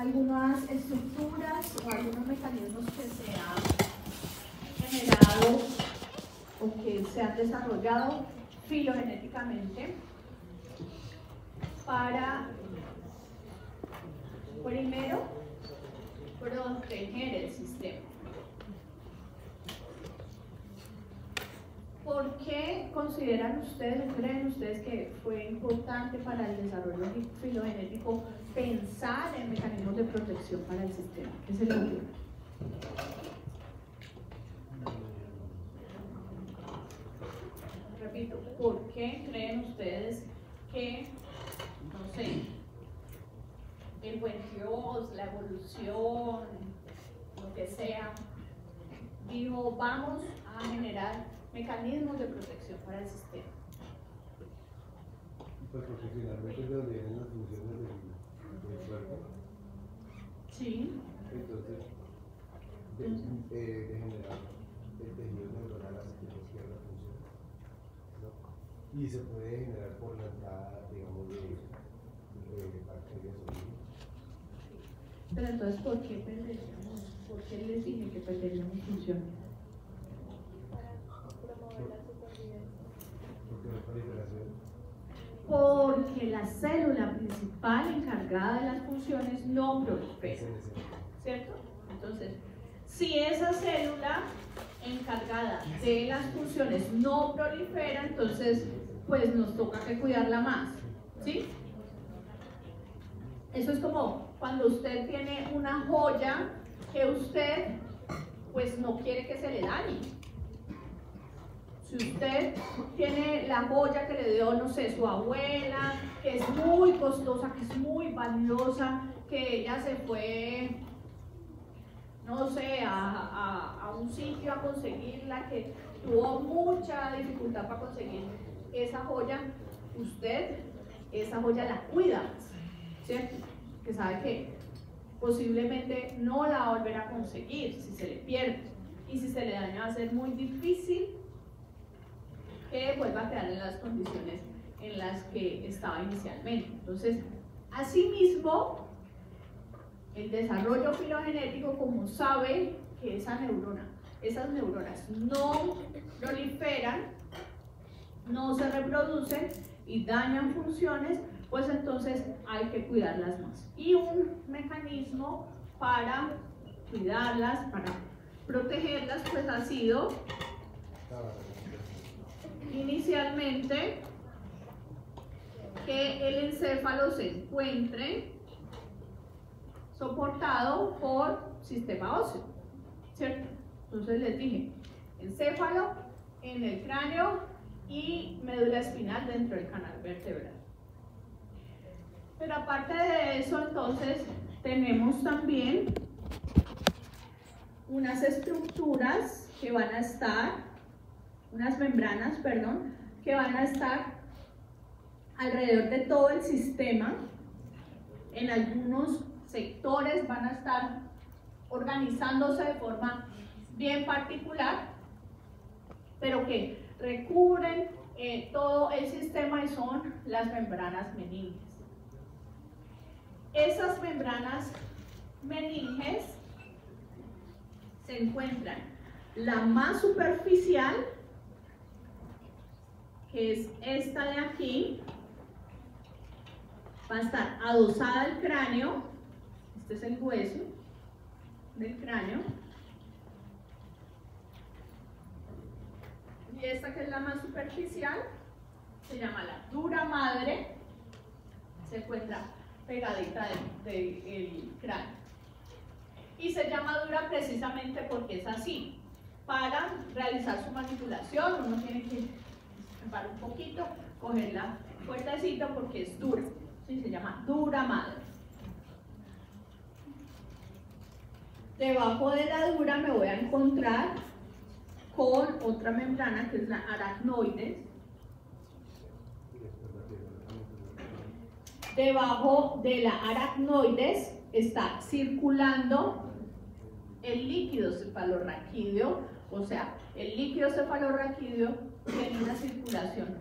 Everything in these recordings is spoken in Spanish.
algunas estructuras o algunos mecanismos que se han generado o que se han desarrollado filogenéticamente para, primero, proteger el sistema. ¿Por qué consideran ustedes o creen ustedes que fue importante para el desarrollo filogenético pensar en mecanismos de protección para el sistema? ¿Qué se les ocurre? Repito, ¿por qué creen ustedes que, no sé, el buen Dios, la evolución, lo que sea, dijo, vamos a generar mecanismos de protección para el sistema? Pues porque finalmente es de donde vienen las funciones del cuerpo. Sí. Entonces, de generar el tejido neuronal hacia que no pierda funciones, ¿no? Y se puede generar por la entrada, digamos, de bacterias o virus. Pero entonces, ¿por qué perderíamos? ¿Por qué les dije que perderíamos funciones? Para promover la supervivencia. Porque no hay proliferación. Porque la célula principal encargada de las funciones no prolifera, ¿cierto? Entonces, si esa célula encargada de las funciones no prolifera, entonces pues nos toca que cuidarla más, ¿sí? Eso es como cuando usted tiene una joya que usted pues no quiere que se le dañe. Si usted tiene la joya que le dio, no sé, su abuela, que es muy costosa, que es muy valiosa, que ella se fue, no sé, a un sitio a conseguirla, que tuvo mucha dificultad para conseguir esa joya, usted esa joya la cuida, ¿cierto? Que sabe que posiblemente no la va a volver a conseguir si se le pierde, y si se le daña va a ser muy difícil que vuelva a quedar en las condiciones en las que estaba inicialmente. Entonces, asimismo, el desarrollo filogenético, como sabe que esas neuronas no proliferan, no se reproducen y dañan funciones, pues entonces hay que cuidarlas más. Y un mecanismo para cuidarlas, para protegerlas, pues ha sido inicialmente que el encéfalo se encuentre soportado por sistema óseo, ¿cierto? Entonces les dije, encéfalo en el cráneo y médula espinal dentro del canal vertebral. Pero aparte de eso, entonces, tenemos también unas estructuras que van a estar, unas membranas, perdón, que van a estar alrededor de todo el sistema. En algunos sectores van a estar organizándose de forma bien particular, pero que recubren todo el sistema y son las membranas meninges. Esas membranas meninges se encuentran la más superficial, que es esta de aquí, va a estar adosada al cráneo. Este es el hueso del cráneo. Y esta, que es la más superficial, se llama la dura madre, se encuentra pegadita del cráneo. Y se llama dura precisamente porque es así. Para realizar su manipulación uno tiene que escapar un poquito, cogerla fuertecito porque es dura. ¿Sí? Se llama dura madre. Debajo de la dura me voy a encontrar con otra membrana que es la aracnoides. Debajo de la aracnoides está circulando el líquido cefalorraquídeo, o sea, el líquido cefalorraquídeo tiene una circulación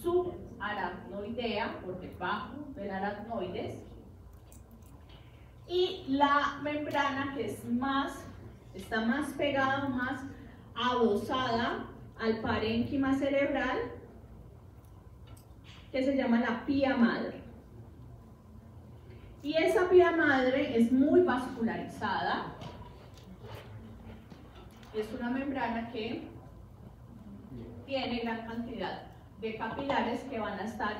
subaracnoidea por debajo del aracnoides. Y la membrana que es está más pegada, más adosada al parénquima cerebral, que se llama la pía madre. Y esa pía madre es muy vascularizada. Es una membrana que tiene gran cantidad de capilares que van a estar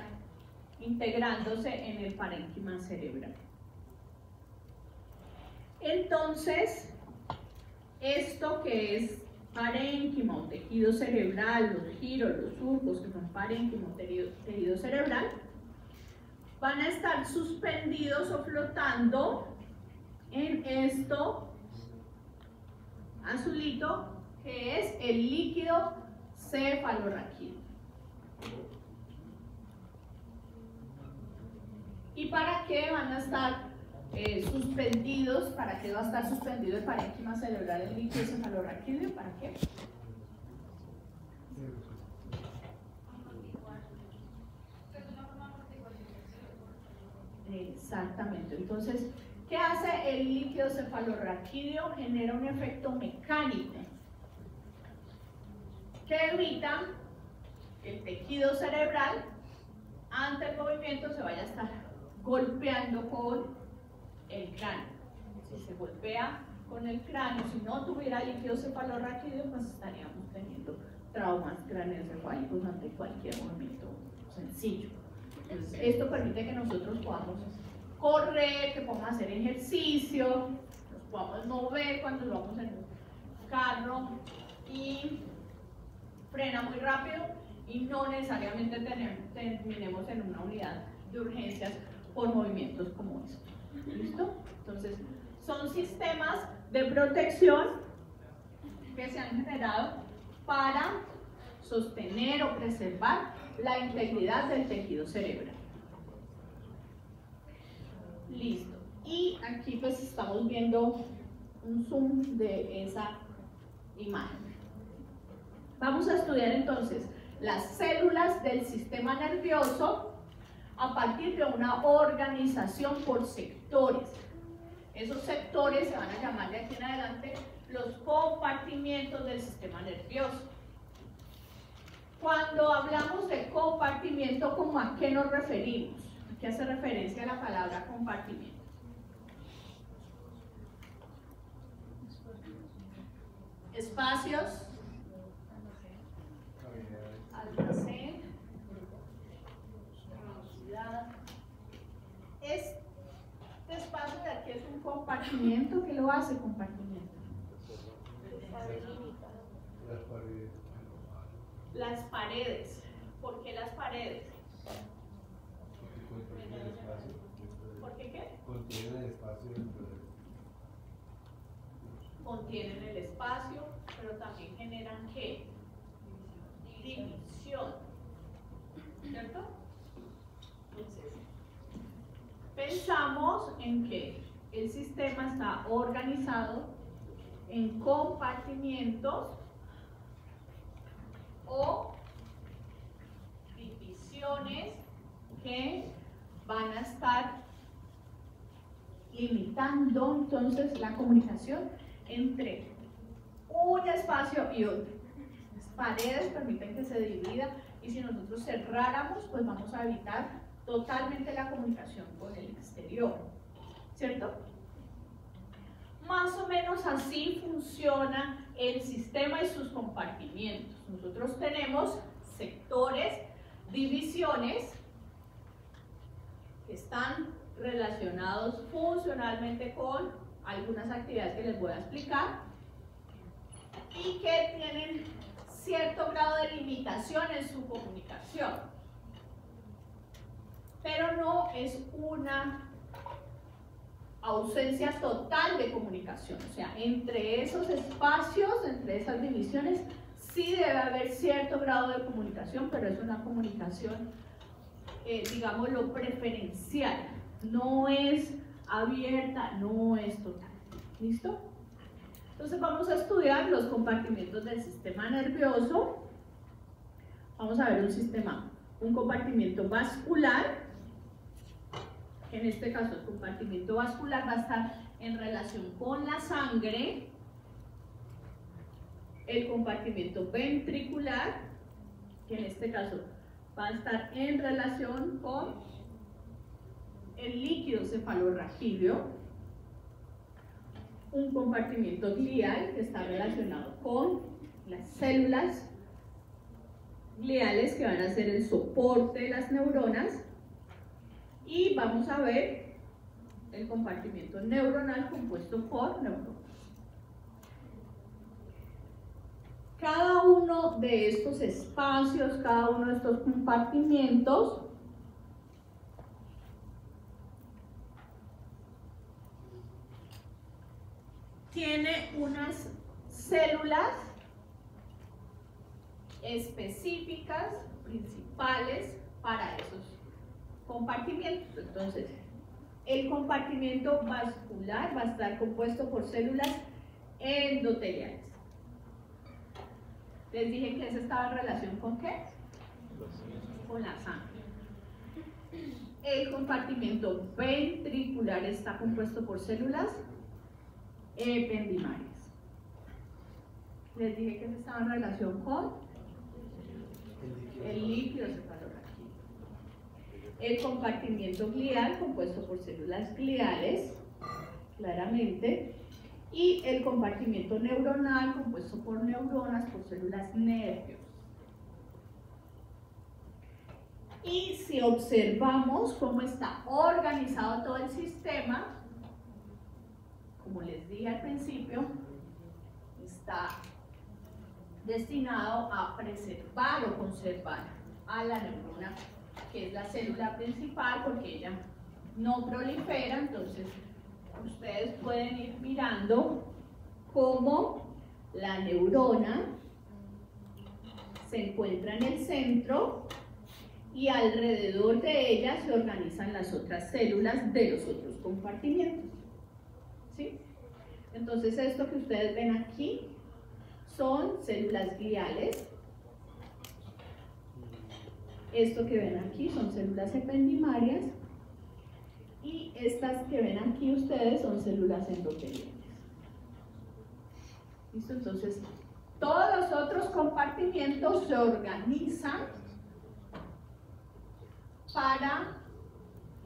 integrándose en el parénquima cerebral. Entonces, esto que es parénquima o tejido cerebral, los giros, los surcos, que son parénquima o tejido cerebral, van a estar suspendidos o flotando en esto azulito, que es el líquido cefalorraquídeo. ¿Y para qué van a estar suspendidos? ¿Para qué va a estar suspendido el parénquima cerebral, el líquido cefalorraquídeo? ¿Para qué? Exactamente. Entonces, ¿qué hace el líquido cefalorraquídeo? Genera un efecto mecánico que evita que el tejido cerebral, ante el movimiento, se vaya a estar golpeando con el cráneo. Si se golpea con el cráneo, si no tuviera líquido cefalorraquídeo, pues estaríamos teniendo traumas craneoencefálicos ante cualquier movimiento sencillo. Entonces, esto permite que nosotros podamos correr, que podamos hacer ejercicio, nos podamos mover cuando vamos en un carro y frena muy rápido y no necesariamente terminemos en una unidad de urgencias por movimientos como estos. ¿Listo? Entonces, son sistemas de protección que se han generado para sostener o preservar la integridad del tejido cerebral. Listo. Y aquí pues estamos viendo un zoom de esa imagen. Vamos a estudiar entonces las células del sistema nervioso a partir de una organización por sectores. Esos sectores se van a llamar de aquí en adelante los compartimientos del sistema nervioso. Cuando hablamos de compartimiento, ¿cómo a qué nos referimos? ¿A qué hace referencia la palabra compartimiento? Espacios, almacén, velocidad. Este espacio de aquí es un compartimiento. ¿Qué lo hace compartimiento? Las paredes. ¿Por qué las paredes? Contienen el espacio. ¿Por qué qué? Contienen el espacio dentro de... Contienen el espacio, pero también generan ¿qué? División. ¿Cierto? Entonces, pensamos en que el sistema está organizado en compartimientos o divisiones que van a estar limitando entonces la comunicación entre un espacio y otro. Las paredes permiten que se divida y si nosotros cerráramos, pues vamos a evitar totalmente la comunicación con el exterior, ¿cierto? Más o menos así funciona el sistema y sus compartimientos. Nosotros tenemos sectores, divisiones que están relacionados funcionalmente con algunas actividades que les voy a explicar y que tienen cierto grado de limitación en su comunicación, pero no es una ausencia total de comunicación. O sea, entre esos espacios, entre esas divisiones, sí debe haber cierto grado de comunicación, pero es una comunicación, digámoslo, preferencial. No es abierta, no es total. ¿Listo? Entonces vamos a estudiar los compartimentos del sistema nervioso. Vamos a ver un compartimento vascular, que en este caso el compartimento vascular va a estar en relación con la sangre, el compartimento ventricular, que en este caso va a estar en relación con el líquido cefalorraquídeo, un compartimento glial que está relacionado con las células gliales que van a ser el soporte de las neuronas, y vamos a ver el compartimento neuronal compuesto por neuronas. Cada uno de estos espacios, cada uno de estos compartimientos tiene unas células específicas, principales para esos compartimientos. Entonces, el compartimento vascular va a estar compuesto por células endoteliales. Les dije que ese estaba en relación ¿con qué? Con la sangre. El compartimento ventricular está compuesto por células ependimarias. Les dije que ese estaba en relación con el líquido cefalorraquídeo. El compartimiento glial compuesto por células gliales, claramente, y el compartimiento neuronal compuesto por neuronas, por células nervios. Y si observamos cómo está organizado todo el sistema, como les dije al principio, está destinado a preservar o conservar a la neurona, que es la célula principal, porque ella no prolifera. Entonces ustedes pueden ir mirando cómo la neurona se encuentra en el centro y alrededor de ella se organizan las otras células de los otros compartimientos, ¿sí? Entonces esto que ustedes ven aquí son células gliales, esto que ven aquí son células ependimarias, y estas que ven aquí ustedes son células endoteliales. ¿Listo? Entonces, todos los otros compartimientos se organizan para,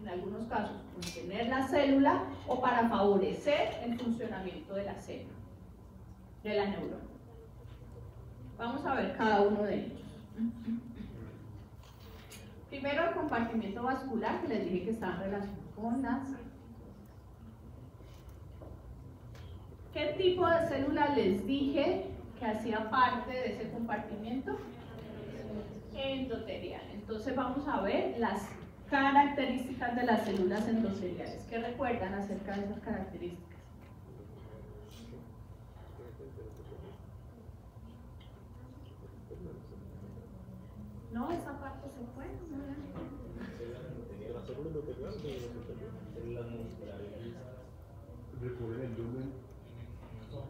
en algunos casos, contener la célula o para favorecer el funcionamiento de la célula, de la neurona. Vamos a ver cada uno de ellos. Primero, el compartimiento vascular, que les dije que está en relación con las... ¿Qué tipo de célula les dije que hacía parte de ese compartimiento? Endotelial. Entonces vamos a ver las características de las células endoteliales. ¿Qué recuerdan acerca de esas características? No, esa parte se fue. La célula endotelial de células musculares. Recuerden el lumen.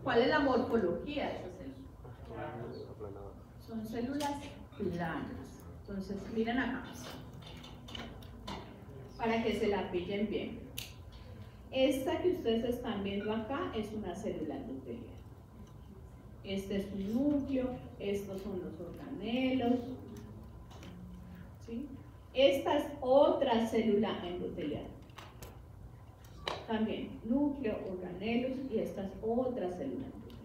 ¿Cuál es la morfología de esas células? Son células planas. Entonces, miren acá, para que se la pillen bien. Esta que ustedes están viendo acá es una célula endotelial. Este es un núcleo, estos son los organelos, ¿sí? Esta es otra célula endotelial. También núcleo, organelos, y esta es otra célula endotelial.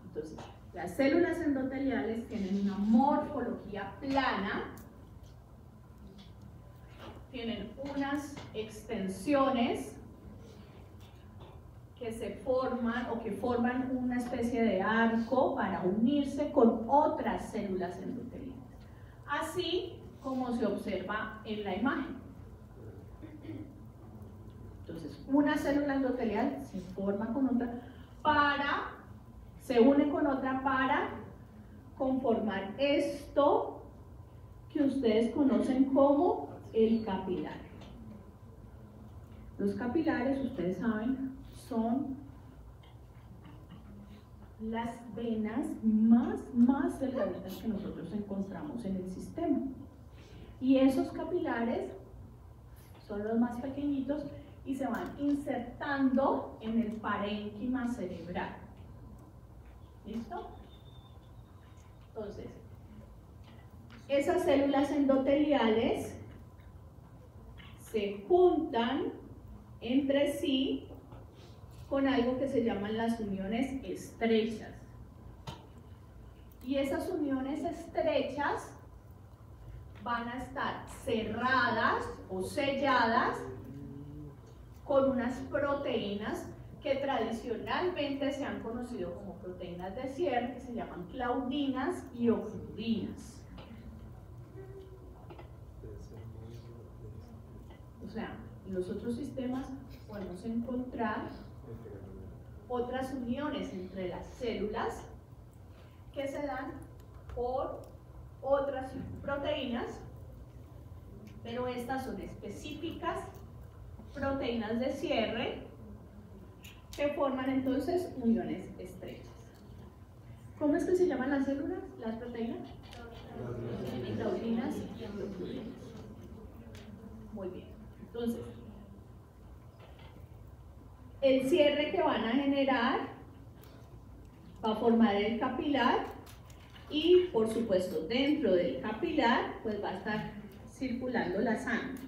Entonces, las células endoteliales tienen una morfología plana, tienen unas extensiones que se forman o que forman una especie de arco para unirse con otras células endoteliales, así como se observa en la imagen. Entonces, una célula endotelial se forma con otra se une con otra para conformar esto que ustedes conocen como el capilar. Los capilares, ustedes saben, son las venas más delgaditas que nosotros encontramos en el sistema. Y esos capilares son los más pequeñitos y se van insertando en el parénquima cerebral. ¿Listo? Entonces, esas células endoteliales se juntan entre sí con algo que se llaman las uniones estrechas. Y esas uniones estrechas van a estar cerradas o selladas con unas proteínas que tradicionalmente se han conocido como proteínas de cierre, que se llaman claudinas y ocludinas. O sea, en los otros sistemas podemos encontrar otras uniones entre las células que se dan por otras proteínas, pero estas son específicas proteínas de cierre que forman entonces uniones estrechas. ¿Cómo es que se llaman las células, las proteínas? Claudinas y ocludinas. Muy bien. Entonces, el cierre que van a generar va a formar el capilar y, por supuesto, dentro del capilar pues va a estar circulando la sangre.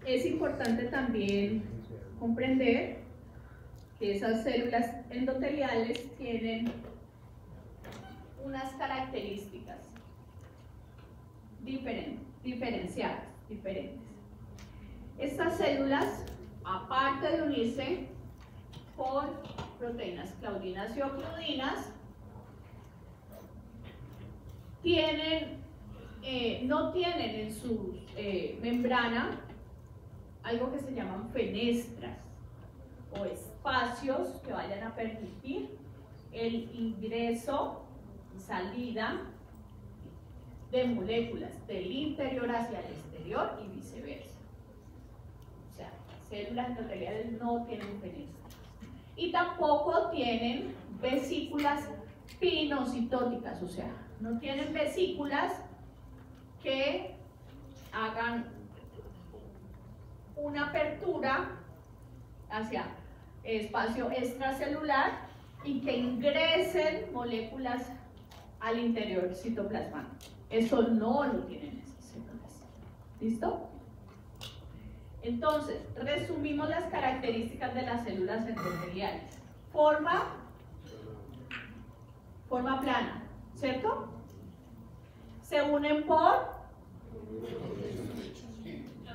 Es importante también comprender que esas células endoteliales tienen unas características diferentes. Estas células, aparte de unirse con proteínas claudinas y ocludinas, no tienen en su membrana algo que se llaman fenestras o espacios que vayan a permitir el ingreso y salida de moléculas del interior hacia el exterior y viceversa. O sea, células endoteliales no tienen fenestras y tampoco tienen vesículas pinocitóticas, o sea, no tienen vesículas que hagan una apertura hacia espacio extracelular y que ingresen moléculas al interior citoplasmático. Eso no lo tienen esas células. ¿Listo? Entonces, resumimos las características de las células endoteliales. Forma plana, ¿cierto? Se unen por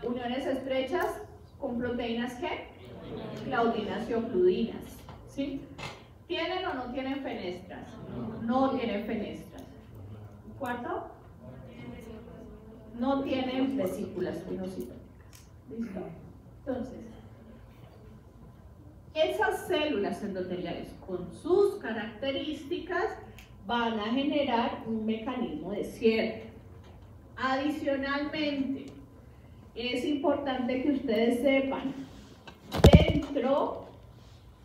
uniones estrechas con proteínas ¿qué? Claudinas y ocludinas. ¿Sí? ¿Tienen o no tienen fenestras? No tienen fenestras. ¿Cuarto? No tienen vesículas pinocitóticas. ¿Listo? Entonces, esas células endoteliales con sus características van a generar un mecanismo de cierre. Adicionalmente, es importante que ustedes sepan, dentro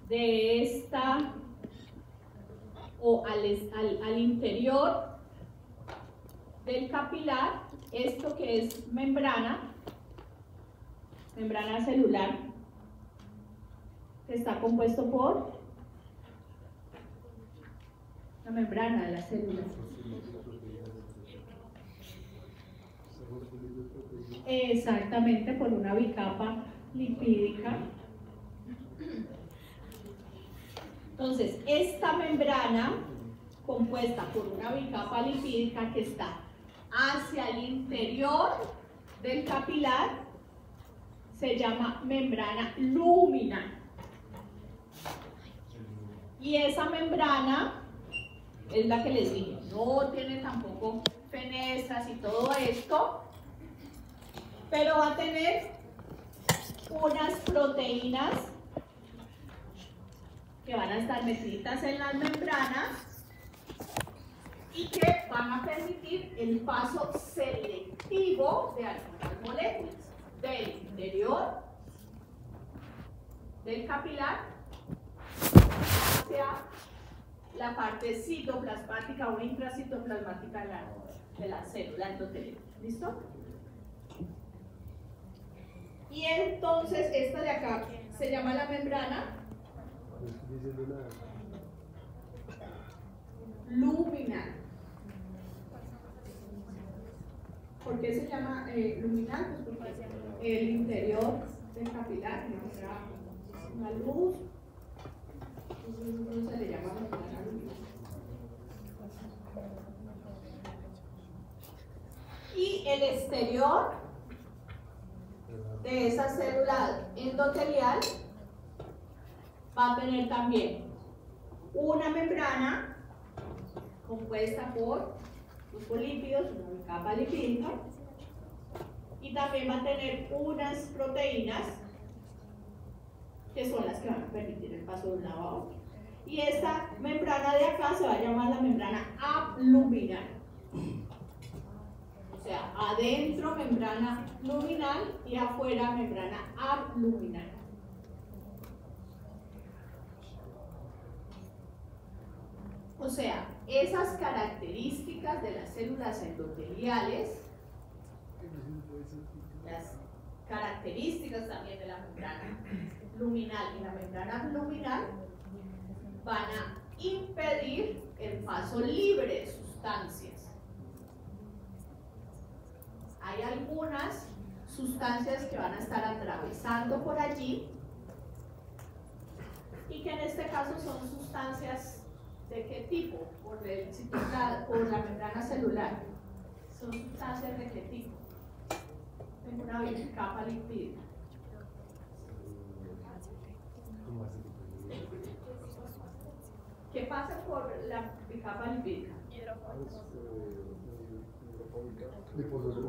de esta o al interior del capilar, esto que es membrana celular, que está compuesto por la membrana de la célula. Exactamente, por una bicapa lipídica. Entonces, esta membrana compuesta por una bicapa lipídica que está hacia el interior del capilar se llama membrana lúmina. Y esa membrana es la que les dije, no tiene tampoco fenestras y todo esto, pero va a tener unas proteínas que van a estar metidas en las membranas y que van a permitir el paso selectivo de algunas moléculas del interior del capilar hacia la parte citoplasmática o intracitoplasmática de la célula endotelial. ¿Listo? Y entonces esta de acá se llama la membrana luminal. ¿Por qué se llama luminal? Pues porque el interior del capilar muestra una luz, entonces se le llama membrana luminal. Y el exterior de esa célula endotelial va a tener también una membrana compuesta por fosfolípidos, una capa lipídica, y también va a tener unas proteínas que son las que van a permitir el paso de un lado a otro. Y esta membrana de acá se va a llamar la membrana abluminal. O sea, adentro membrana luminal y afuera membrana abluminal. O sea, esas características de las células endoteliales, las características también de la membrana luminal y la membrana abluminal van a impedir el paso libre de sustancias. Hay algunas sustancias que van a estar atravesando por allí y que en este caso son sustancias ¿de qué tipo? Por la membrana celular. ¿Son sustancias de qué tipo? Tengo una capa lipídica. ¿Qué pasa por la capa lipídica?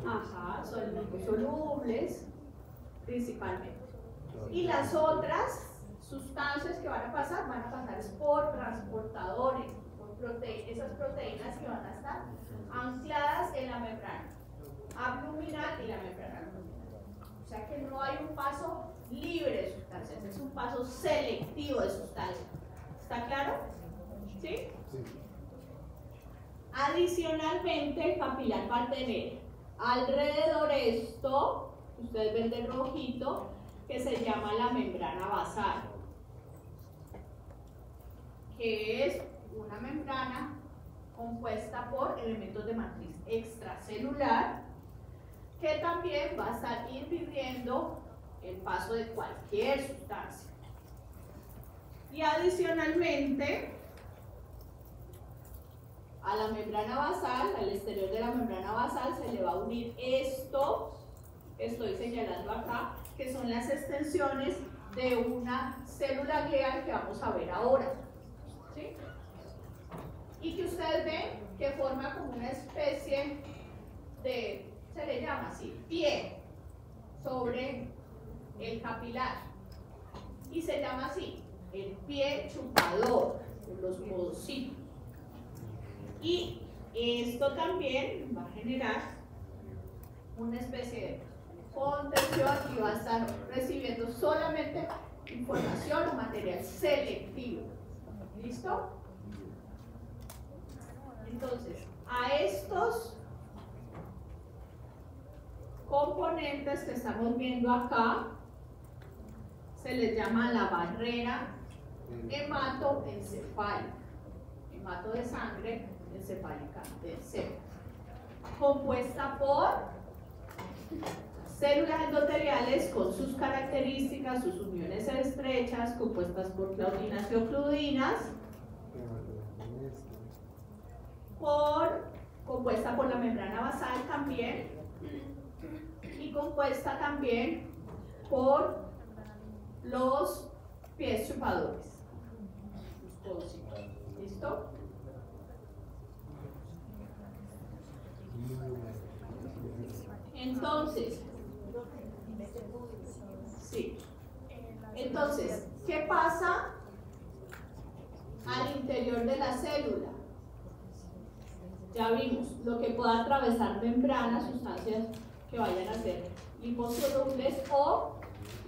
Ajá, son liposolubles principalmente. Y las otras sustancias que van a pasar por transportadores, por esas proteínas que van a estar ancladas en la membrana abluminal y la membrana abluminal. O sea que no hay un paso libre de sustancias, es un paso selectivo de sustancias. ¿Está claro? ¿Sí? Sí. Adicionalmente, el capilar va a tener alrededor esto, ustedes ven de rojito, que se llama la membrana basal, que es una membrana compuesta por elementos de matriz extracelular, que también va a estar impidiendo el paso de cualquier sustancia. Y adicionalmente, a la membrana basal, al exterior de la membrana basal, se le va a unir esto que estoy señalando acá, que son las extensiones de una célula glial que vamos a ver ahora. ¿Sí? Y que ustedes ven que forma como una especie de, se le llama así, pie sobre el capilar. Y se llama así, el pie chupador, los podocitos. Y esto también va a generar una especie de contención y va a estar recibiendo solamente información o material selectivo. ¿Listo? Entonces, a estos componentes que estamos viendo acá se les llama la barrera hematoencefálica, hemato de sangre encefálica del cerebro, compuesta por células endoteliales con sus características, sus uniones estrechas, compuestas por claudinas y ocludinas, compuesta por la membrana basal también, y compuesta también por los pies chupadores. ¿Listo? Entonces, sí. Entonces, ¿qué pasa al interior de la célula? Ya vimos lo que pueda atravesar membranas, sustancias que vayan a ser liposolubles, o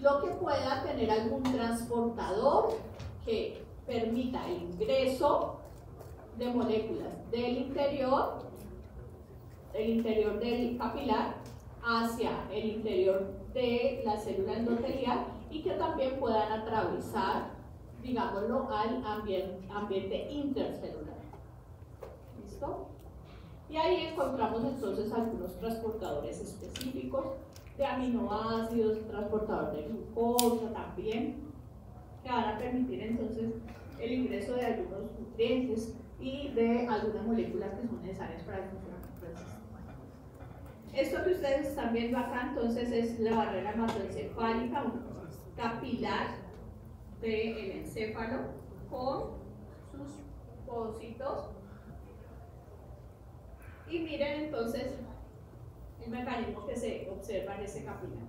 lo que pueda tener algún transportador que permita el ingreso de moléculas del interior del capilar hacia el interior de la célula endotelial y que también puedan atravesar, digámoslo, al ambiente intercelular. ¿Listo? Y ahí encontramos entonces algunos transportadores específicos de aminoácidos, transportador de glucosa también, que van a permitir entonces el ingreso de algunos nutrientes y de algunas moléculas que son necesarias para el funcionamiento del sistema. Esto que ustedes están viendo acá entonces es la barrera hematoencefálica, un capilar del encéfalo con sus pocitos. Y miren entonces el mecanismo que se observa en ese capilar.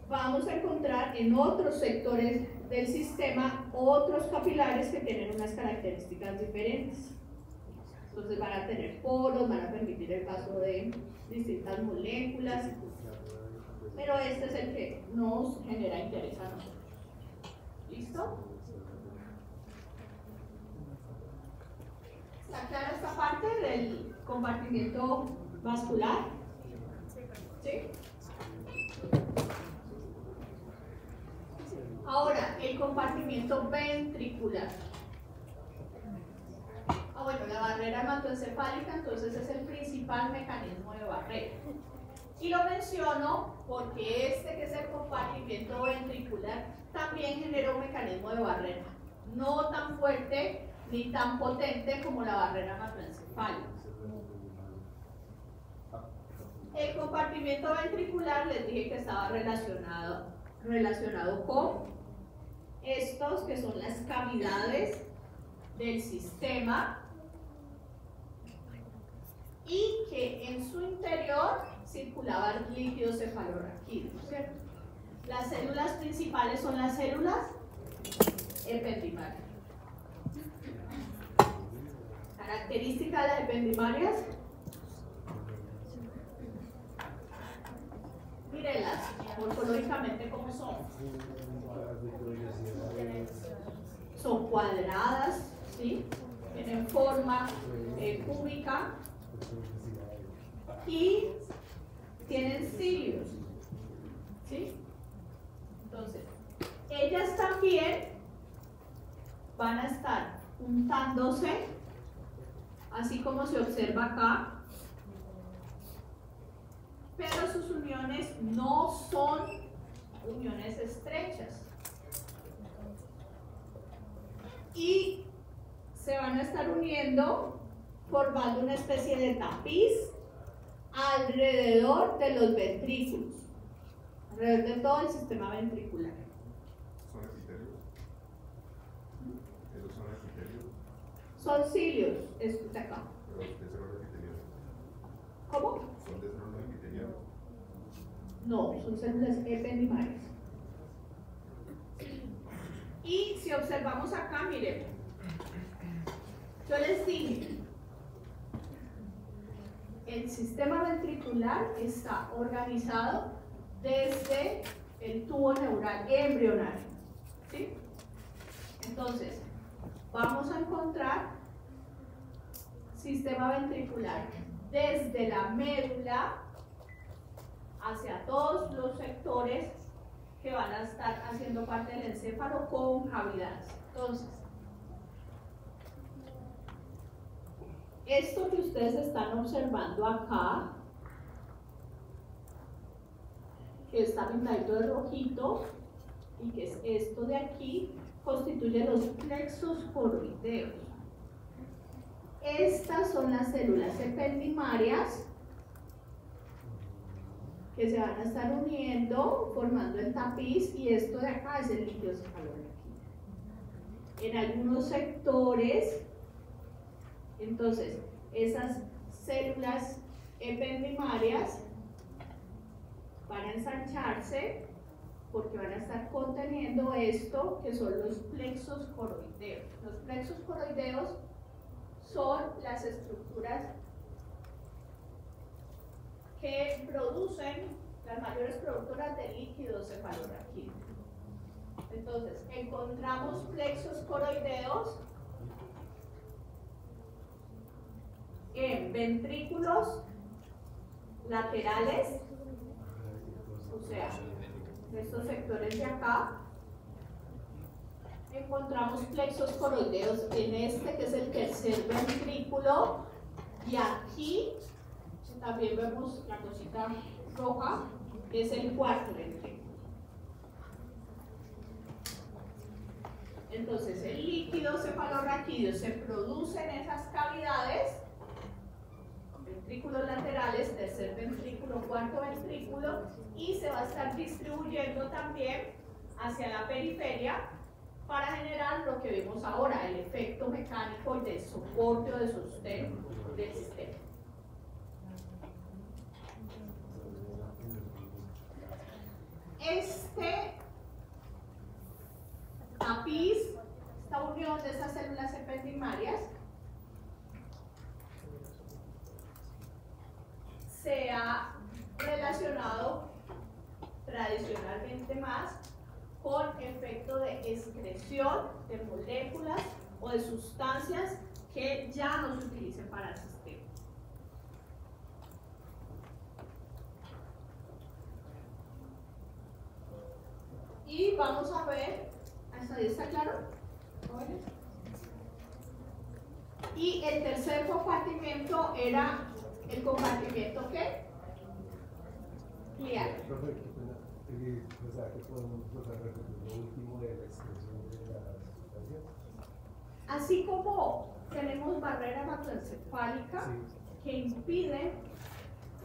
Vamos a encontrar en otros sectores del sistema otros capilares que tienen unas características diferentes. Entonces van a tener poros, van a permitir el paso de distintas moléculas, pero este es el que nos genera interés a nosotros. ¿Listo? ¿Está clara esta parte del compartimiento vascular? ¿Sí? Ahora, el compartimiento ventricular. Bueno, la barrera hematoencefálica entonces es el principal mecanismo de barrera. Y lo menciono porque este, que es el compartimiento ventricular, también genera un mecanismo de barrera, no tan fuerte ni tan potente como la barrera hematoencefálica. El compartimiento ventricular les dije que estaba relacionado con estos que son las cavidades del sistema y que en su interior circulaban líquidos cefalorraquídeos, ¿cierto? Las células principales son las células ependimarias. Característica de las ependimarias. Mírenlas morfológicamente cómo son. Son cuadradas, ¿sí? Tienen forma cúbica y tienen cilios, ¿sí? Entonces, ellas también van a estar juntándose, así como se observa acá, pero sus uniones no son uniones estrechas. Y se van a estar uniendo formando una especie de tapiz alrededor de los ventrículos, alrededor de todo el sistema ventricular. ¿Son epitelios? ¿Esos son epitelios? Son cilios, estos de acá. Pero de células epiteliales. ¿Cómo? ¿Son de células epiteliales? No, son células ependimarias. Y si observamos acá, miren, yo les dije, el sistema ventricular está organizado desde el tubo neural embrionario, ¿sí? Entonces, vamos a encontrar sistema ventricular desde la médula hacia todos los sectores que van a estar haciendo parte del encéfalo con cavidades. Entonces, esto que ustedes están observando acá, que está pintadito de rojito, y que es esto de aquí, constituye los plexos coroideos. Estas son las células ependimarias que se van a estar uniendo, formando el tapiz, y esto de acá es el líquido cefalorraquídeo. En algunos sectores, entonces, esas células ependimarias van a ensancharse porque van a estar conteniendo esto que son los plexos coroideos. Los plexos coroideos son las estructuras que producen las mayores productoras de líquido cefalorraquídeo. Entonces, encontramos plexos coroideos en ventrículos laterales, o sea, estos sectores de acá. Encontramos plexos coroideos en este, que es el tercer ventrículo, y aquí también vemos la cosita roja, que es el cuarto ventrículo. Entonces, el líquido cefalorraquídeo se produce en esas cavidades, ventrículos laterales, tercer ventrículo, cuarto ventrículo, y se va a estar distribuyendo también hacia la periferia para generar lo que vemos ahora, el efecto mecánico de soporte o de sostén del sistema. Este tapiz, esta unión de esas células ependimarias, se ha relacionado tradicionalmente más con efecto de excreción de moléculas o de sustancias que ya no se utilicen para el sistema. Y vamos a ver, ¿hasta ahí está claro? ¿Jóvenes? Y el tercer compartimento era el compartimento ¿qué? Glial. Profe, o sea, ¿qué podemos repetir lo último de la expresión de las sustancias? Así como tenemos barrera hematoencefálica que impiden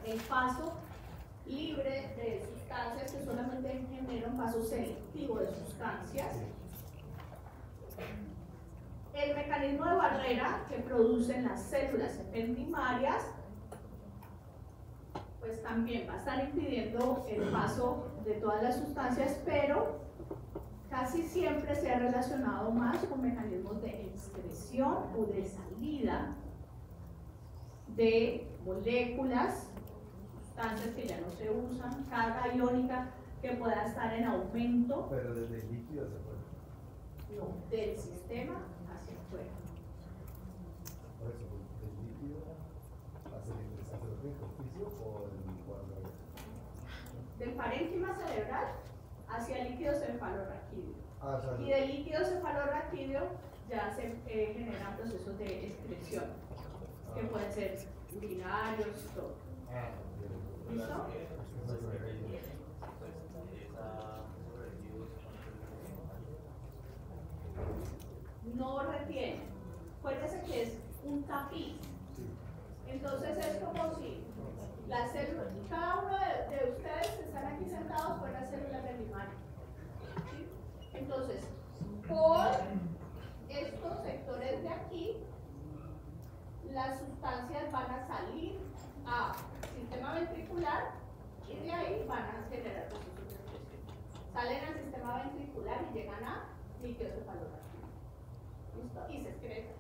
el paso libre de sustancias que solamente generan un paso selectivo de sustancias, el mecanismo de barrera que producen las células ependimarias pues también va a estar impidiendo el paso de todas las sustancias, pero casi siempre se ha relacionado más con mecanismos de excreción o de salida de moléculas, sustancias que ya no se usan, carga iónica que pueda estar en aumento. Pero desde el líquido se puede. No, del sistema hacia afuera. Por eso, del líquido hacia el ejercicio o el cuadro. Del parénquima cerebral hacia el líquido cefalorraquídeo. O sea, Y del líquido cefalorraquídeo ya se generan procesos de excreción, que pueden ser urinarios y todo. ¿Listo? No retiene. Acuérdense que es un tapiz. Entonces es como si la célula, cada uno de ustedes que están aquí sentados fuera célula ependimarias. ¿Sí? Entonces, por estos sectores de aquí, las sustancias van a salir a sistema ventricular y de ahí van a generar procesos de excreción. Salen al sistema ventricular y llegan a líquido cefalorraquídeo. ¿Listo? Y se excretan.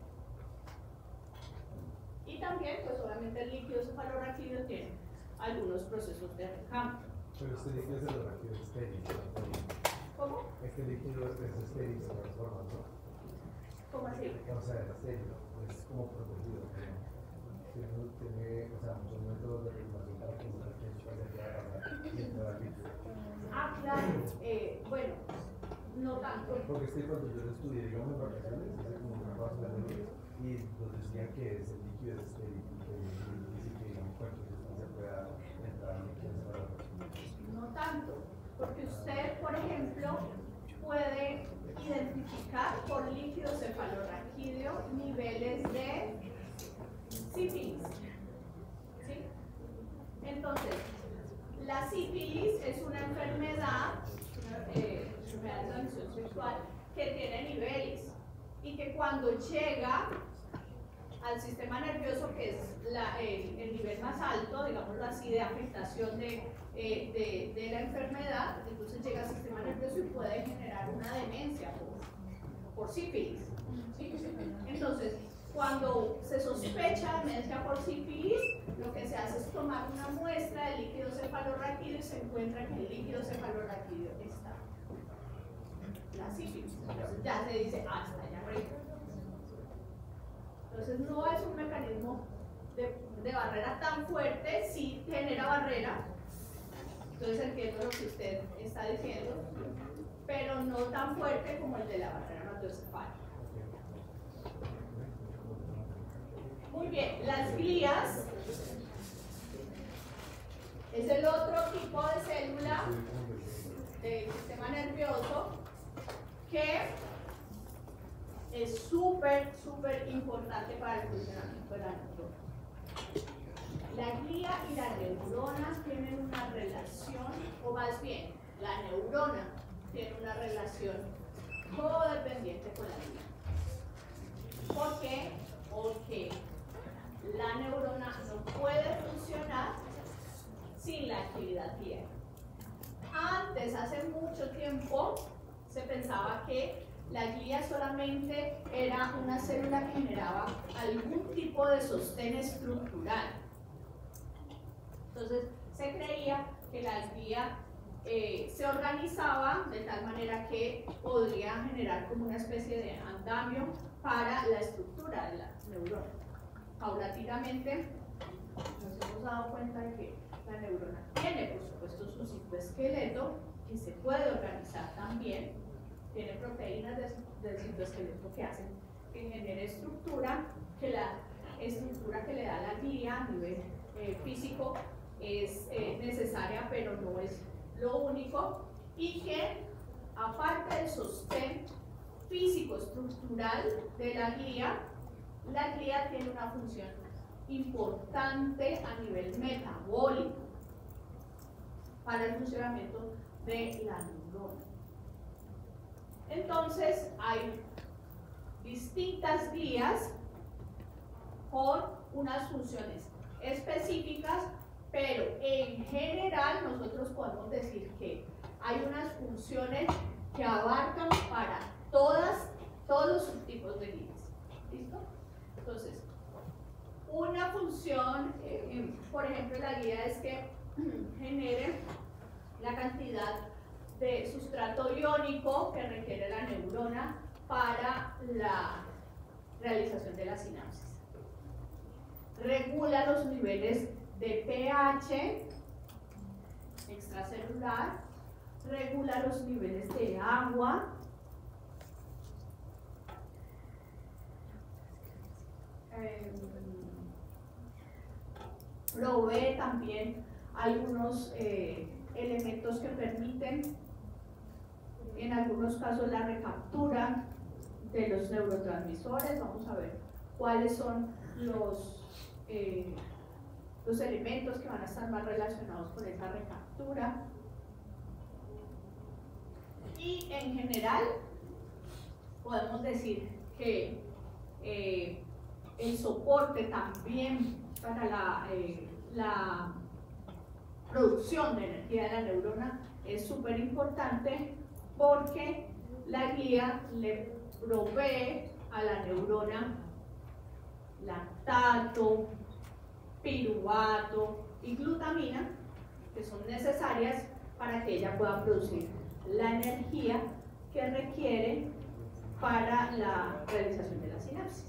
Y también, pues obviamente el líquido cefalorraquídeo tiene algunos procesos de recambio. pero este líquido cefalorraquídeo es estéril. ¿Cómo? Este líquido es estéril, se transforma, ¿no? ¿Cómo así? O sea, es estéril, es como protegido. Tiene, o sea, muchos métodos de regulación para que no se pueda pasar y entrar al líquido. Ah, claro. Bueno, no tanto. Porque es que cuando yo lo estudié, digamos, en vacaciones, hice como una base de análisis y nos decían que es el líquido es estéril y que dice que digamos, cualquier sustancia pueda entrar al líquido cefalorraquídeo. No tanto, porque usted, por ejemplo, puede identificar por líquido cefalorraquídeo niveles de sífilis. ¿Sí? Entonces, la sífilis es una enfermedad de transmisión sexual que tiene niveles y que cuando llega al sistema nervioso, que es el nivel más alto, digámoslo así, de afectación de la enfermedad, entonces llega al sistema nervioso y puede generar una demencia por sífilis. ¿Sí? Entonces, cuando se sospecha demencia por sífilis, lo que se hace es tomar una muestra de líquido cefalorraquídeo y se encuentra que el líquido cefalorraquídeo está la sífilis. Entonces ya se dice, está allá arriba. Entonces no es un mecanismo de barrera tan fuerte, sí genera barrera. Entonces entiendo lo que usted está diciendo, pero no tan fuerte como el de la barrera hematocefálica. Muy bien, las glías es el otro tipo de célula del sistema nervioso que es súper importante para el funcionamiento de la neurona. La glía y la neurona tienen una relación, o más bien, la neurona tiene una relación codependiente con la glía. ¿Por qué? Porque la neurona no puede funcionar sin la actividad glía. Antes, hace mucho tiempo, se pensaba que la glía solamente era una célula que generaba algún tipo de sostén estructural. Entonces, se creía que la glía se organizaba de tal manera que podría generar como una especie de andamio para la estructura de la neurona. Paulatinamente nos hemos dado cuenta de que la neurona tiene, por supuesto, su citoesqueleto, que se puede organizar también, tiene proteínas del citoesqueleto que hacen que genere estructura, que la estructura que le da la glía a nivel físico es necesaria, pero no es lo único, y que aparte del sostén físico estructural de la glía tiene una función importante a nivel metabólico para el funcionamiento de la neurona. Entonces hay distintas glías con unas funciones específicas, pero en general nosotros podemos decir que hay unas funciones que abarcan para todos los subtipos de glías. ¿Listo? Entonces, una función, por ejemplo, la glía es que genere la cantidad de sustrato iónico que requiere la neurona para la realización de la sinapsis. Regula los niveles de pH extracelular, regula los niveles de agua, provee también algunos elementos que permiten, en algunos casos, la recaptura de los neurotransmisores. Vamos a ver cuáles son los elementos que van a estar más relacionados con esa recaptura. Y en general podemos decir que el soporte también para la producción de energía de la neurona es súper importante, porque la glía le provee a la neurona lactato, piruvato y glutamina, que son necesarias para que ella pueda producir la energía que requiere para la realización de la sinapsis.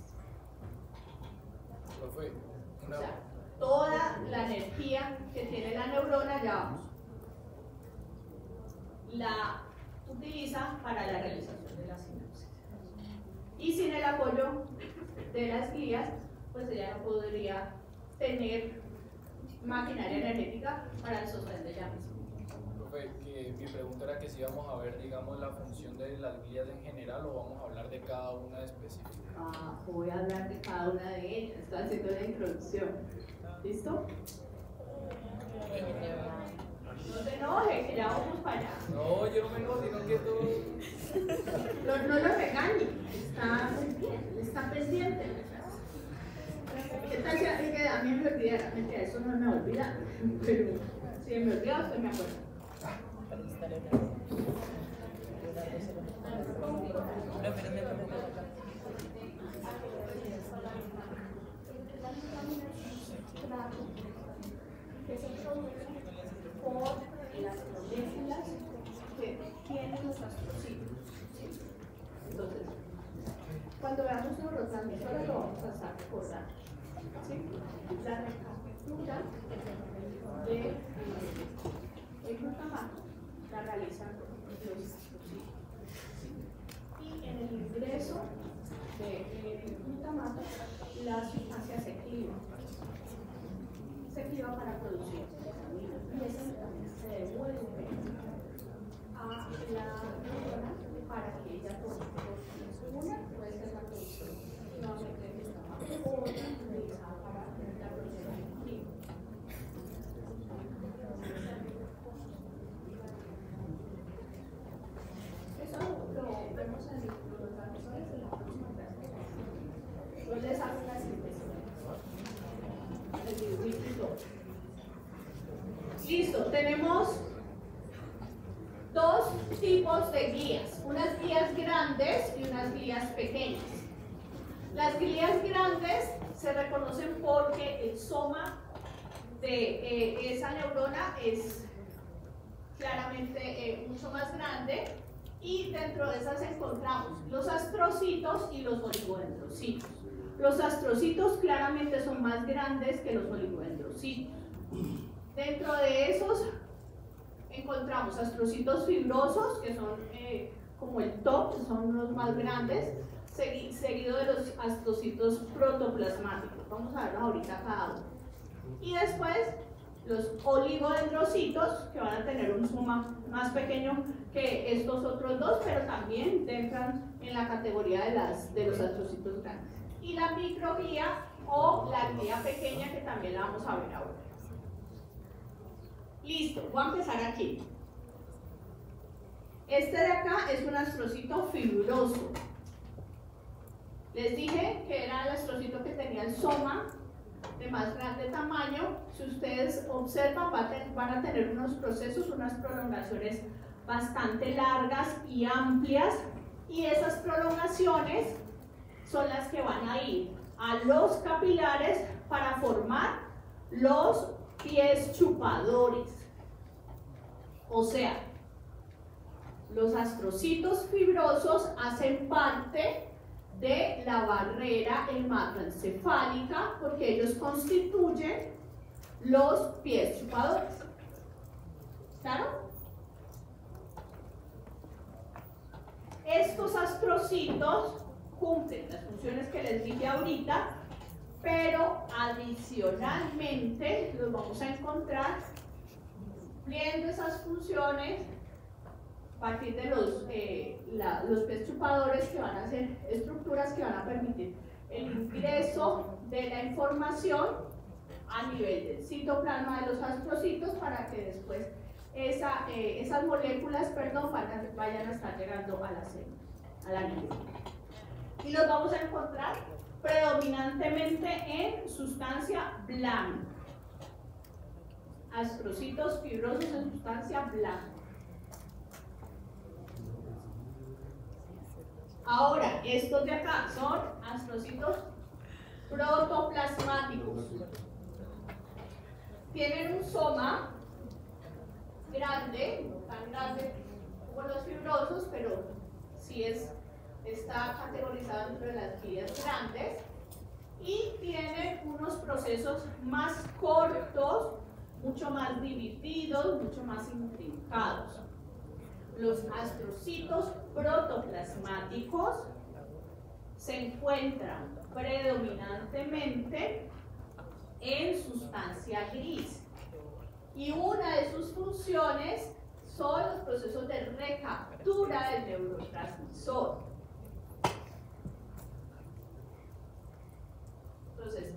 Profe, O sea, toda la energía que tiene la neurona, ya vamos, la utiliza para la realización de la sinapsis. Y sin el apoyo de las glías, pues ella no podría tener maquinaria energética para el sostén de ella misma. Profe, que mi pregunta era que si íbamos a ver, digamos, la función de las glías en general o vamos a hablar de cada una específica. Voy a hablar de cada una de ellas, estoy haciendo la introducción. ¿Listo? No te enojes, que ya vamos para allá. No, yo no me enojo, sino que todo... No lo regañe, está muy bien, está pendiente. ¿Qué tal si a mí me olvidara? Mentira, eso no me olvida, pero si me olvida, usted me acuerda. Que se producen por las moléculas que tienen los astrocitos. Entonces, cuando veamos neurotransmisores lo vamos a estar recordando. ¿sí? La recaptura del glutamato la realizan los astrocitos. Y en el ingreso del glutamato, la sustancia se cliva para producir vitaminas y esa vitamina se devuelve a la neurona para que ella tome. Una puede ser la producción y nuevamente el glutamato, otra utilizada para la producción de eso lo vemos en los transmisores de la próxima clase. Yo les hago una síntesis. Listo, tenemos dos tipos de guías, unas guías grandes y unas guías pequeñas. Las guías grandes se reconocen porque el soma de esa neurona es claramente mucho más grande y dentro de esas encontramos los astrocitos y los oligodendrocitos. Los astrocitos claramente son más grandes que los oligodendrocitos. Dentro de esos encontramos astrocitos fibrosos, que son como el top, que son los más grandes, seguido de los astrocitos protoplasmáticos. Vamos a verlos ahorita cada uno. Y después los oligodendrocitos, que van a tener un soma más pequeño que estos otros dos, pero también entran en la categoría de los astrocitos grandes. Y la microglía o la glía pequeña, que también la vamos a ver ahora. Listo, voy a empezar aquí. Este de acá es un astrocito fibroso. Les dije que era el astrocito que tenía el soma de más grande tamaño. Si ustedes observan, van a tener unos procesos, unas prolongaciones bastante largas y amplias, y esas prolongaciones son las que van a ir a los capilares para formar los pies chupadores. O sea, los astrocitos fibrosos hacen parte de la barrera hematoencefálica porque ellos constituyen los pies chupadores. ¿Claro? Estos astrocitos cumplen las funciones que les dije ahorita, pero adicionalmente los vamos a encontrar cumpliendo esas funciones a partir de los pies chupadores, que van a ser estructuras que van a permitir el ingreso de la información a nivel del citoplasma de los astrocitos para que después esas moléculas vayan a estar llegando a la célula, a la neurona. Y los vamos a encontrar predominantemente en sustancia blanca. Astrocitos fibrosos en sustancia blanca. Ahora, estos de acá son astrocitos protoplasmáticos. Tienen un soma grande, no tan grande como los fibrosos, pero sí está categorizado dentro de las guías grandes, y tienen unos procesos más cortos, mucho más divididos, mucho más intrincados. Los astrocitos protoplasmáticos se encuentran predominantemente en sustancia gris, y una de sus funciones son los procesos de recaptura del neurotransmisor. Entonces,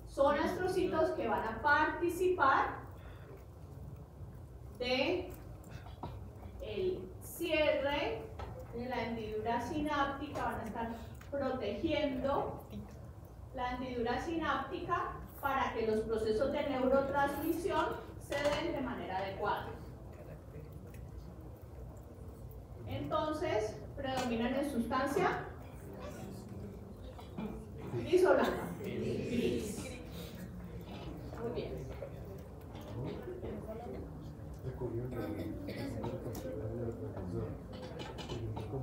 son astrocitos que van a participar de el cierre de la hendidura sináptica, van a estar protegiendo la hendidura sináptica para que los procesos de neurotransmisión se den de manera adecuada. Entonces, predominan en sustancia gris o blanca. Gris. Muy bien.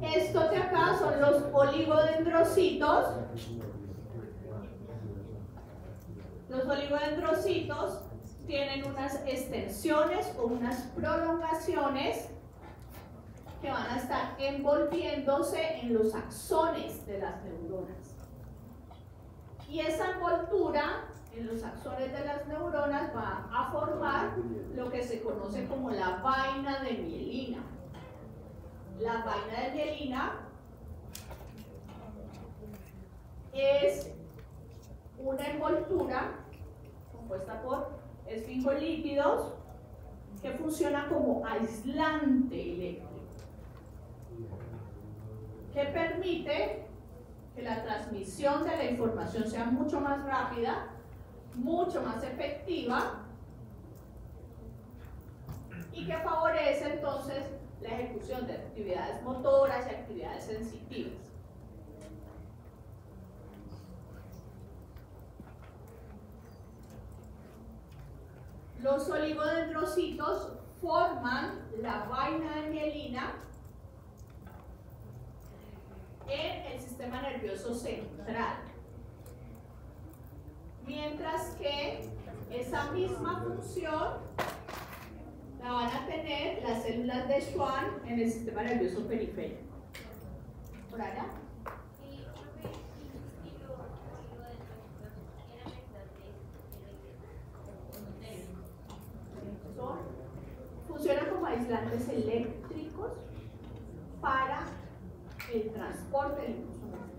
Estos de acá son los oligodendrocitos. Los oligodendrocitos tienen unas extensiones o unas prolongaciones que van a estar envolviéndose en los axones de las neuronas. Y esa envoltura en los axones de las neuronas va a formar lo que se conoce como la vaina de mielina. La vaina de mielina es una envoltura compuesta por esfingolípidos que funciona como aislante eléctrico, que permite que la transmisión de la información sea mucho más rápida, mucho más efectiva y que favorece entonces la ejecución de actividades motoras y actividades sensitivas. Los oligodendrocitos forman la vaina de mielina en el sistema nervioso central, mientras que esa misma función la van a tener las células de Schwann en el sistema nervioso periférico. ¿Por allá? Funcionan como aislantes eléctricos para el transporte del impulso nervioso.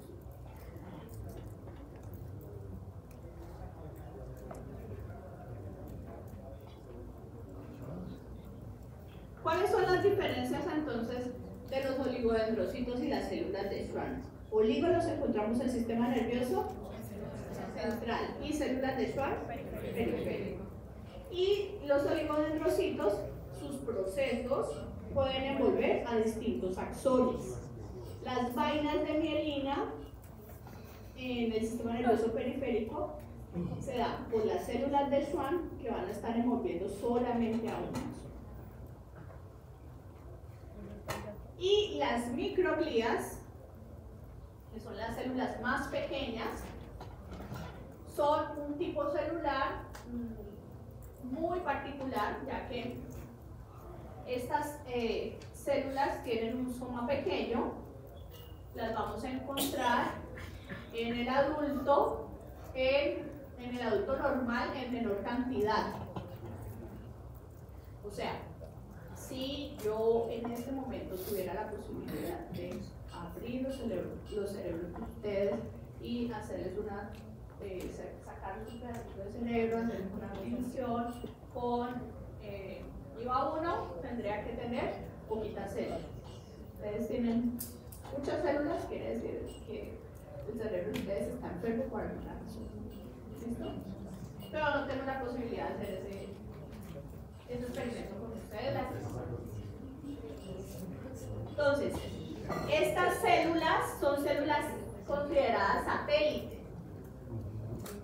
¿Cuáles son las diferencias entonces de los oligodendrocitos y las células de Schwann? Oligos los encontramos en el sistema nervioso central y células de Schwann periférico. Y los oligodendrocitos, sus procesos pueden envolver a distintos axones. Las vainas de mielina en el sistema nervioso periférico se dan por las células de Schwann que van a estar envolviendo solamente a un axón. Y las microglías, que son las células más pequeñas, son un tipo celular muy particular, ya que estas células tienen un soma pequeño, las vamos a encontrar en el adulto, en el adulto normal en menor cantidad. O sea, si yo en este momento tuviera la posibilidad de abrir los cerebros de ustedes y hacerles una sacarles un pedacito de cerebro, hacerles una división con IVA 1, tendría que tener poquitas células. Ustedes tienen muchas células, quiere decir que el cerebro de ustedes está enfermo por alguna razón. ¿Listo? Pero no tengo la posibilidad de hacer ese experimento con ustedes. Entonces, estas células son células consideradas satélites.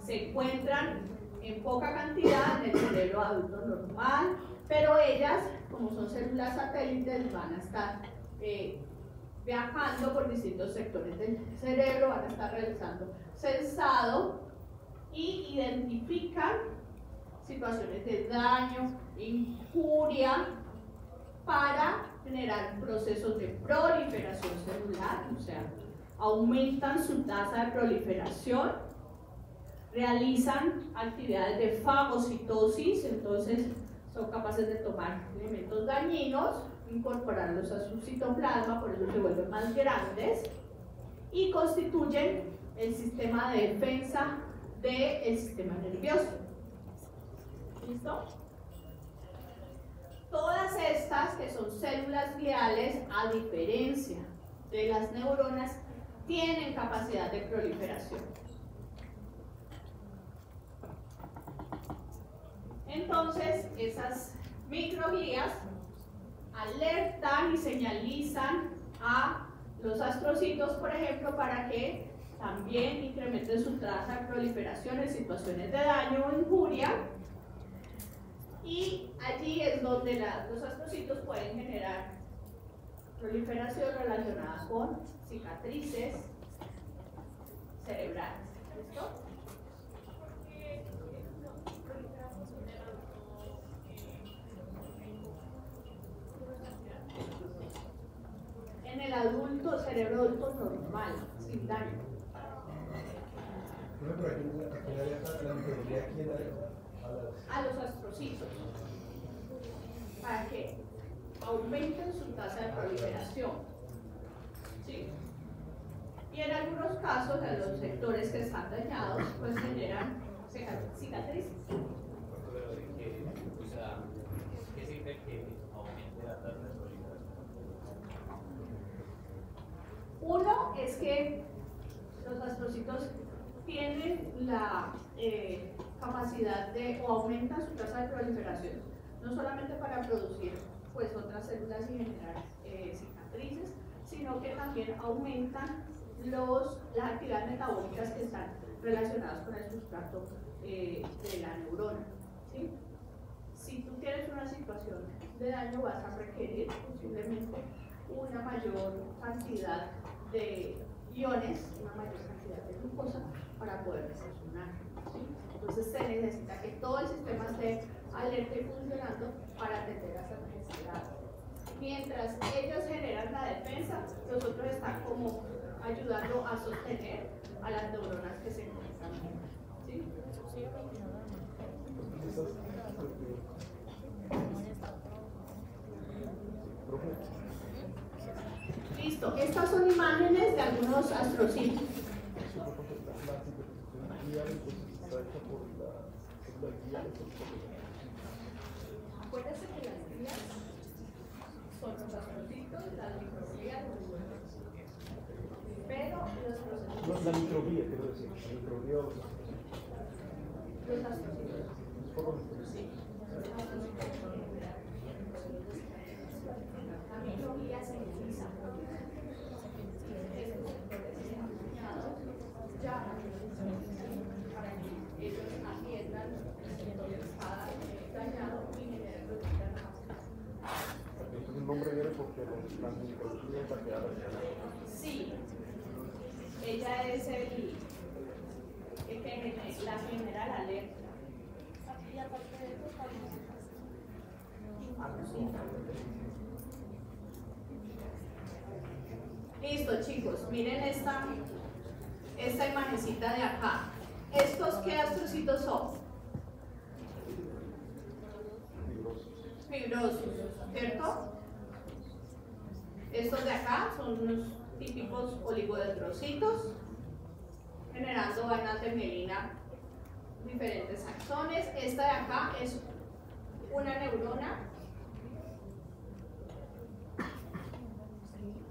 Se encuentran en poca cantidad en el cerebro adulto normal, pero ellas, como son células satélites, van a estar viajando por distintos sectores del cerebro, van a estar realizando sensado y identifican situaciones de daño, injuria, para generar procesos de proliferación celular, o sea, aumentan su tasa de proliferación, realizan actividades de fagocitosis, entonces son capaces de tomar elementos dañinos, incorporarlos a su citoplasma, por eso se vuelven más grandes y constituyen el sistema de defensa del sistema nervioso. ¿Listo? Todas estas, que son células gliales, a diferencia de las neuronas, tienen capacidad de proliferación. Entonces, esas microglías alertan y señalizan a los astrocitos, por ejemplo, para que también incrementen su tasa de proliferación en situaciones de daño o injuria. Y allí es donde los astrocitos pueden generar proliferación relacionada con cicatrices cerebrales. ¿Listo? cerebro adulto normal, sin daño. Por ejemplo, aquí en la microglía, ¿quién A los astrocitos, para que aumenten su tasa de proliferación. ¿Sí? Y en algunos casos, en los sectores que están dañados, pues generan cicatrices. O sea, ¿qué sirve que aumente la tasa de proliferación? Uno es que los astrocitos tienen la capacidad de, o aumentan su tasa de proliferación, no solamente para producir pues otras células y generar cicatrices, sino que también aumentan las actividades metabólicas que están relacionadas con el sustrato de la neurona. ¿Sí? Si tú tienes una situación de daño, vas a requerir posiblemente una mayor cantidad de iones, una mayor cantidad de glucosa para poder funcionar. ¿Sí? Entonces se necesita que todo el sistema esté alerta y funcionando para atender a esas necesidades. Mientras ellos generan la defensa, nosotros estamos como ayudando a sostener a las neuronas que se encuentran. ¿Sí? Listo, estas son imágenes de algunos astrocitos. Acuérdense que las glías son los astrocitos, las microglías, pero los procesos. La microglía, quiero decir. La microglía o Los astrocitos. Sí. La microglía se utiliza ya para que ellos atiendan el sector que está dañado y generen los entonces el nombre viene porque las microglías la que hablan. Sí, ella es el que la genera la alerta. Y aparte de eso, también Listo, chicos, miren esta imagencita de acá. ¿Estos qué astrocitos son? Fibrosos, ¿cierto? Estos de acá son unos típicos oligodendrocitos, generando vainas de mielina, diferentes axones. Esta de acá es una neurona.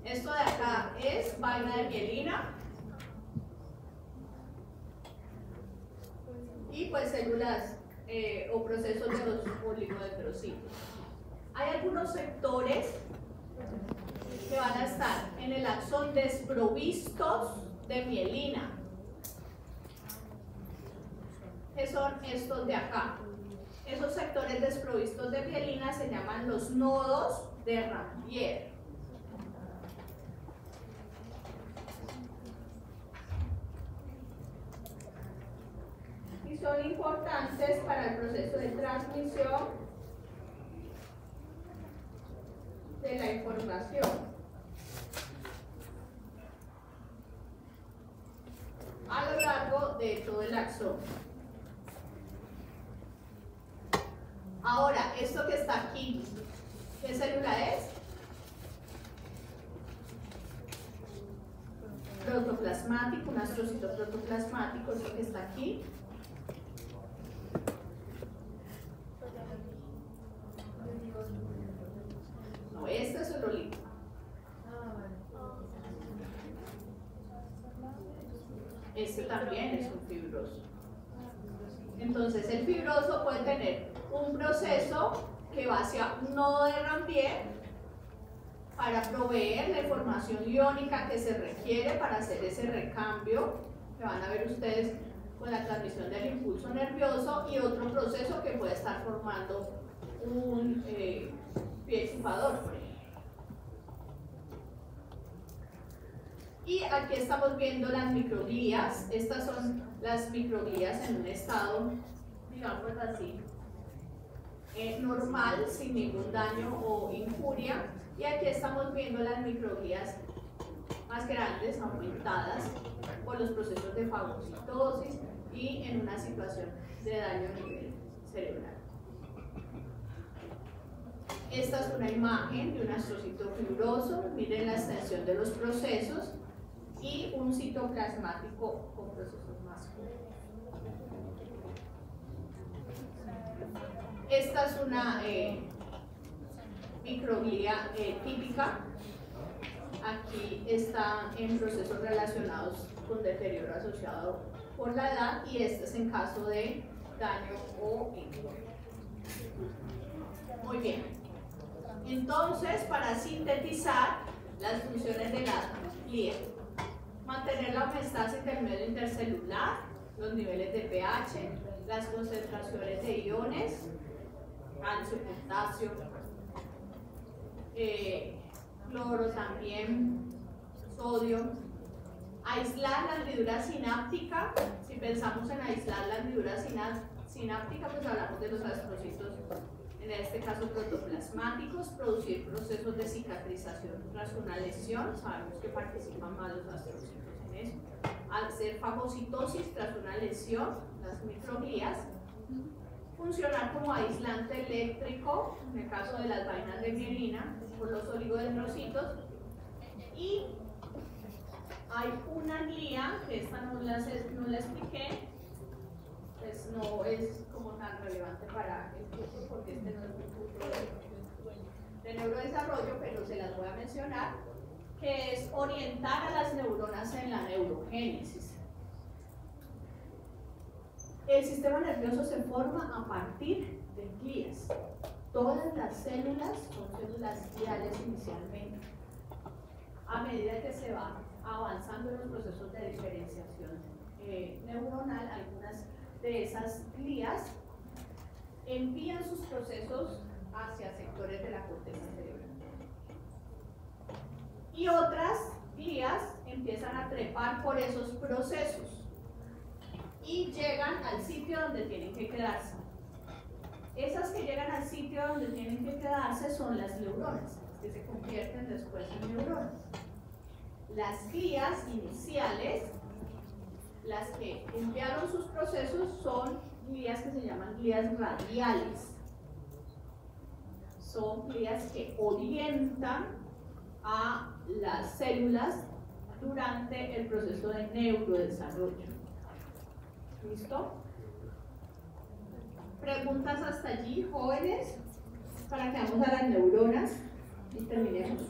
Esto de acá es vaina de mielina. Y pues células o procesos de los oligodendrocitos. Hay algunos sectores que van a estar en el axón desprovistos de mielina, que son estos de acá. Esos sectores desprovistos de mielina se llaman los nodos de Rampier. Y son importantes para el proceso de transmisión de la información a lo largo de todo el axón. Ahora, esto que está aquí, ¿qué célula es? Protoplasmático, un astrocito protoplasmático, esto que está aquí. No, este es el oligo. Este también es un fibroso. Entonces, el fibroso puede tener un proceso que va hacia un nodo de Rampier para proveer la información iónica que se requiere para hacer ese recambio que van a ver ustedes con la transmisión del impulso nervioso, y otro proceso que puede estar formando un pie chupador, por ejemplo. Y aquí estamos viendo las microglías. Estas son las microglías en un estado, digamos así, normal, sin ningún daño o injuria. Y aquí estamos viendo las microglías más grandes, aumentadas por los procesos de fagocitosis y en una situación de daño a nivel cerebral. Esta es una imagen de un astrocito fibroso, miren la extensión de los procesos y un citoplasmático con procesos más cortos. Esta es una microglia típica. Aquí está en procesos relacionados con deterioro asociado por la edad y este es en caso de daño o injuria. Muy bien. Entonces, para sintetizar las funciones de la glia, mantener la homeostasis del medio intercelular, los niveles de pH, las concentraciones de iones, calcio, potasio, cloro también, sodio, aislar la hendidura sináptica. Si pensamos en aislar la hendidura sináptica, pues hablamos de los astrocitos, en este caso protoplasmáticos, producir procesos de cicatrización tras una lesión, sabemos que participan más los astrocitos en eso, hacer fagocitosis tras una lesión, las microglías, funcionar como aislante eléctrico, en el caso de las vainas de mielina, por los oligodendrocitos, y hay una glía, que esta no la expliqué, pues no es como tan relevante para el curso, porque este no es un curso de neurodesarrollo, pero se las voy a mencionar, que es orientar a las neuronas en la neurogénesis. El sistema nervioso se forma a partir de glías. Todas las células son células gliales inicialmente. A medida que se va avanzando en los procesos de diferenciación neuronal, algunas de esas glías envían sus procesos hacia sectores de la corteza cerebral. Y otras glías empiezan a trepar por esos procesos y llegan al sitio donde tienen que quedarse. Esas que llegan al sitio donde tienen que quedarse son las neuronas, que se convierten después en neuronas. Las glías iniciales, las que enviaron sus procesos, son glías que se llaman glías radiales. Son glías que orientan a las células durante el proceso de neurodesarrollo. ¿Listo? ¿Preguntas hasta allí, jóvenes? Para que vamos a las neuronas y terminemos.